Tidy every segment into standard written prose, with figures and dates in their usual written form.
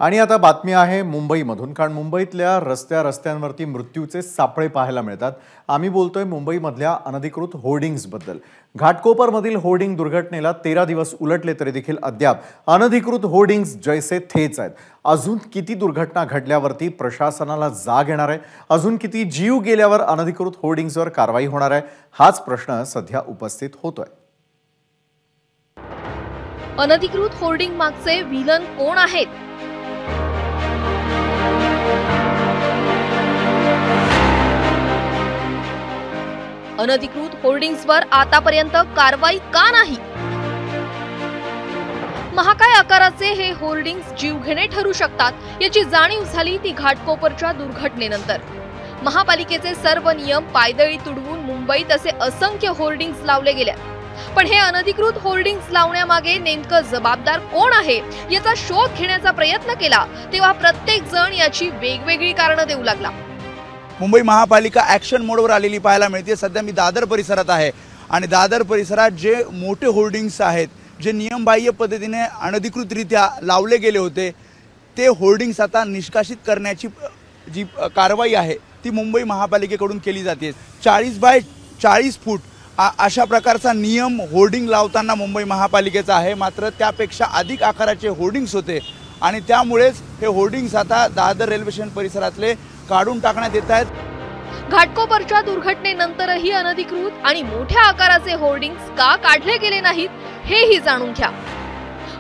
आणि आता बातमी आहे मुंबईमधून, कारण मुंबईतल्या रस्त्यांवरती मृत्यूचे सापळे पाहायला मिळतात। आम्ही बोलतोय मुंबईमधल्या अनधिकृत होर्डिंग्सबद्दल। घाटकोपरमधील होर्डिंग दुर्घटनेला 13 दिवस उलटले तरी देखील अद्याप अनधिकृत होर्डिंग्स जैसे थेच आहेत। अजून किती दुर्घटना घडल्यावरती प्रशासनाला जाग येणार आहे? अजून किती जीव गेल्यावर अनधिकृत होर्डिंग्सवर कारवाई होणार आहे? हाच प्रश्न सध्या उपस्थित होतोय। अनधिकृत होर्डिंग मागचे विलन कोण आहेत? अनधिकृत होर्डिंग्सवर आतापर्यंत कारवाई का नाही? महाकाय आकाराचे हे होर्डिंग्स जीवघेणे ठरू शकतात याची जाणीव झाली ती घाटकोपरच्या दुर्घटनेनंतर। महापालिकेचे सर्व नियम पायदळी तुडवून मुंबईत असे असंख्य होर्डिंग्स लावले गेले, पण हे अनधिकृत होर्डिंग्स लावण्यामागे नेमकं जबाबदार कोण आहे याचा शोध घेण्याचा प्रयत्न केला तेव्हा प्रत्येक जण याची वेगवेगळी कारणं देऊ लागला। मुंबई महापालिका ॲक्शन मोडवर आलेली पाहायला मिळते। सध्या मी दादर परिसरात आहे आणि दादर परिसरात जे मोठे होर्डिंग्स आहेत, जे नियमबाह्य पद्धतीने अनधिकृतरित्या लावले गेले होते, ते होर्डिंग्स आता निष्कासित करण्याची जी कारवाई आहे ती मुंबई महापालिकेकडून केली जाते। 40 बाय 40 फूट अशा प्रकारचा नियम होर्डिंग लावताना मुंबई महापालिकेचा आहे, मात्र त्यापेक्षा अधिक आकाराचे होर्डिंग्स होते आणि त्यामुळेच हे होर्डिंग्स आता दादर रेल्वे स्टेशन परिसरातले काढून टाकण्यात येत आहेत। घाटकोपरच्या दुर्घटनेनंतरही अनधिकृत आणि मोठ्या आकाराचे होर्डिंग्स का काढले गेले नाहीत हेही जाणून घ्या।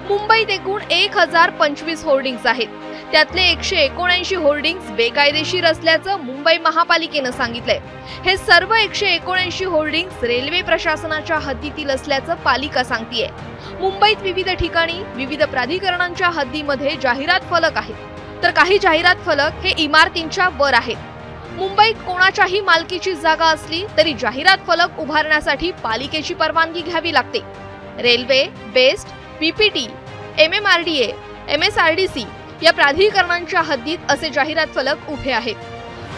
मुंबईत एकूण 1025 होर्डिंग्स आहेत, त्यातले 179 होर्डिंग्स बेकायदेशीर असल्याचं मुंबई महापालिकेनं सांगितलंय। हे सर्व 179 होर्डिंग्स रेल्वे प्रशासनाच्या हद्दीतील असल्याचं पालिका सांगतेय। मुंबईत विविध ठिकाणी विविध प्राधिकरणांच्या हद्दीमध्ये जाहिरात फलक आहेत, तर काही जाहिरात फलक हे इमारतींच्या वर आहेत। मुंबईत कोणाच्याही मालकीची जागा असली तरी जाहिरात फलक उभारण्यासाठी पालिकेची परवानगी घ्यावी लागते। Railway, best, PPT, MMRDA, MSRDC या प्राधिकरणांच्या हद्दीत असे जाहिरात फलक उभे आहेत,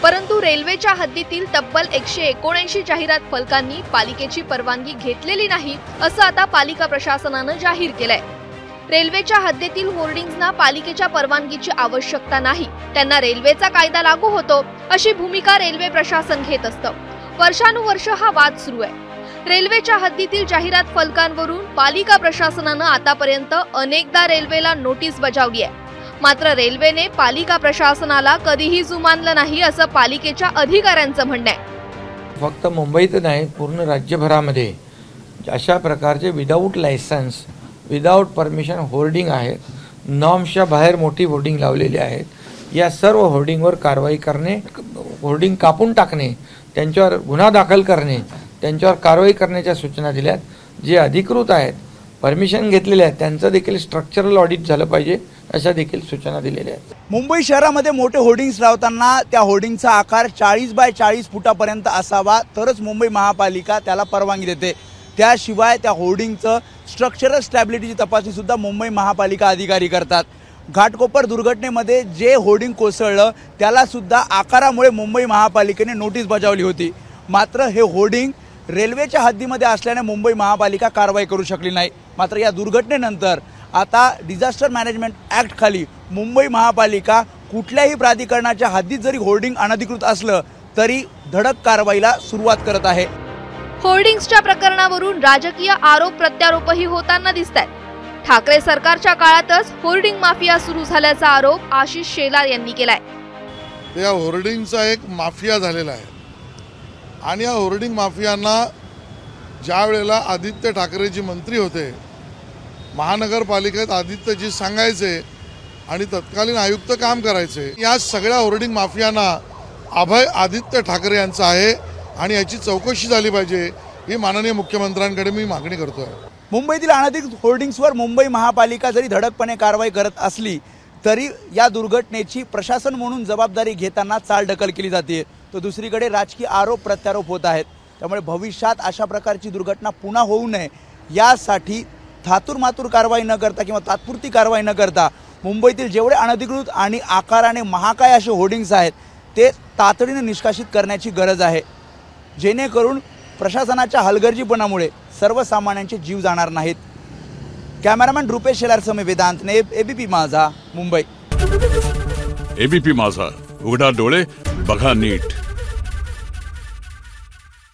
परंतु रेल्वेच्या हद्दीतील तब्बल 179 जाहिरात फलकांनी पालिकेची परवानगी घेतलेली नाही असं आता पालिका प्रशासनानं जाहीर केलंय। रेल्वेच्या हद्दीतील होर्डिंग्सना पालिकेच्या परवानगीची आवश्यकता नाही, त्यांना रेल्वेचा कायदा लागू होतो अशी भूमिका रेल्वे प्रशासन घेत असतं। वर्षानुवर्ष हा वाद सुरू आहे। रेल्वेच्या हद्दीतील जाहिरात फलकांवरून पालिका प्रशासनानं आतापर्यंत अनेकदा रेल्वेला नोटीस बजावली आहे, मात्र रेल्वेने पालिका प्रशासनाला कधीही जुमानलं नाही असं पालिकेच्या अधिकाऱ्यांचं म्हणणं आहे। फक्त मुंबईत नाही, पूर्ण राज्यभरामध्ये अशा प्रकारचे without licence, without permission hoarding आहेत, नॉर्म्सच्या बाहेर मोठी होर्डिंग लावलेली आहेत। या सर्व होर्डिंगवर कारवाई करणे, होर्डिंग कापून टाकणे, त्यांच्यावर गुन्हा दाखल करणे, त्यांच्यावर कारवाई करण्याच्या सूचना दिल्यात। जे अधिकृत आहेत, परमिशन घेतलेले आहेत, त्यांचं देखील स्ट्रक्चरल ऑडिट झालं पाहिजे अशा देखील सूचना दिलेल्या आहेत। मुंबई शहरामध्ये मोठे होर्डिंग्स लावताना त्या होर्डिंगचा आकार 40 बाय 40 फुटापर्यंत असावा, तरच मुंबई महापालिका त्याला परवानगी देते। त्याशिवाय त्या होर्डिंगचं स्ट्रक्चरल स्टॅबिलिटीची तपासणी सुद्धा मुंबई महापालिका अधिकारी करतात। घाटकोपर दुर्घटनेमध्ये जे होर्डिंग कोसळलं त्याला सुद्धा आकारामुळे मुंबई महापालिकेने नोटीस बजावली होती, मात्र हे होर्डिंग रेल्वेच्या हद्दीमध्ये असल्याने मुंबई महापालिका कारवाई करू शकली नाही। मात्र या दुर्घटनेनंतर आता डिझास्टर मॅनेजमेंट ॲक्ट खाली मुंबई महापालिका कुठल्याही प्राधिकरणाच्या हद्दीत जरी होर्डिंग अनधिकृत असलं तरी धडक कारवाईला सुरुवात करत आहे। होर्डिंग्सच्या प्रकरणावरून राजकीय आरोप प्रत्यारोपही होताना दिसतात। ठाकरे सरकारच्या काळातच होर्डिंग माफिया सुरू झाल्याचा आरोप आशिष शेलार यांनी केलाय। या होर्डिंगचा एक माफिया झालेला आहे आणि या होर्डिंग माफियांना ज्या वेळेला आदित्य ठाकरेजी मंत्री होते, महानगरपालिकेत आदित्यजी सांगायचे आणि तत्कालीन आयुक्त काम करायचे, या सगळ्या होर्डिंग माफियांना अभय आदित्य ठाकरे यांचा आहे आणि याची चौकशी झाली पाहिजे ही माननीय मुख्यमंत्र्यांकडे मी मागणी करतोय। मुंबईतील अनधिकृत होर्डिंग्सवर मुंबई महापालिका जरी धडकपणे कारवाई करत असली तरी या दुर्घटनेची प्रशासन म्हणून जबाबदारी घेताना चालढकल केली जाते, तर दुसरीकडे राजकीय आरोप प्रत्यारोप होत आहेत। त्यामुळे भविष्यात अशा प्रकारची दुर्घटना पुन्हा होऊ नये यासाठी थातुरमातुर कारवाई न करता किंवा तात्पुरती कारवाई न करता मुंबईतील जेवढे अनधिकृत आणि आकाराने महाकाय असे होर्डिंग्स आहेत ते तातडीने निष्कासित करण्याची गरज आहे, जेणेकरून प्रशासनाच्या हलगर्जीपणामुळे सर्वसामान्यांचे जीव जाणार नाहीत। कॅमेरामॅन रुपेश शेलारसह वेदांत नेब, ABP माझा, मुंबई। एबीपी माझा, उघडा डोळे बघा नीट.